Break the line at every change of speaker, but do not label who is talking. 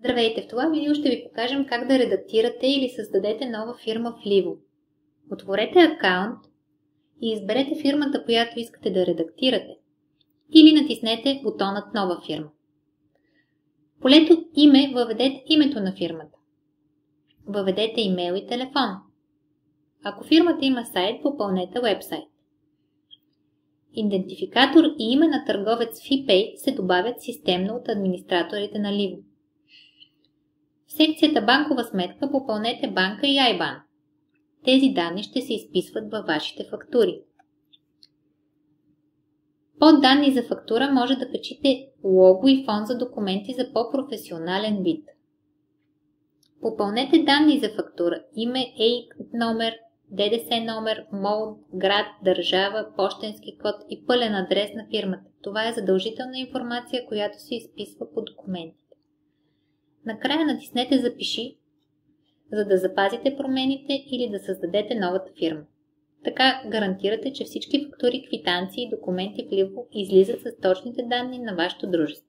Здравейте! В това видео ще ви покажем как да редактирате или създадете нова фирма в Livo. Отворете акаунт и изберете фирмата, която искате да редактирате, или натиснете бутонът Нова фирма. В полето Име въведете името на фирмата. Въведете имейл и телефон. Ако фирмата има сайт, попълнете уебсайт. Идентификатор и име на търговец в ePay се добавят системно от администраторите на Livo. В секцията Банкова сметка попълнете банка и IBAN. Тези данни ще се изписват във вашите фактури. Под данни за фактура може да качите лого и фон за документи за по-професионален вид. Попълнете данни за фактура: име, ЕИК номер, ДДС номер, МОЛ, град, държава, пощенски код и пълен адрес на фирмата. Това е задължителна информация, която се изписва по документите. Накрая натиснете Запиши, за да запазите промените или да създадете новата фирма. Така гарантирате, че всички фактури, квитанции и документи в Livo излизат с точните данни на вашето дружество.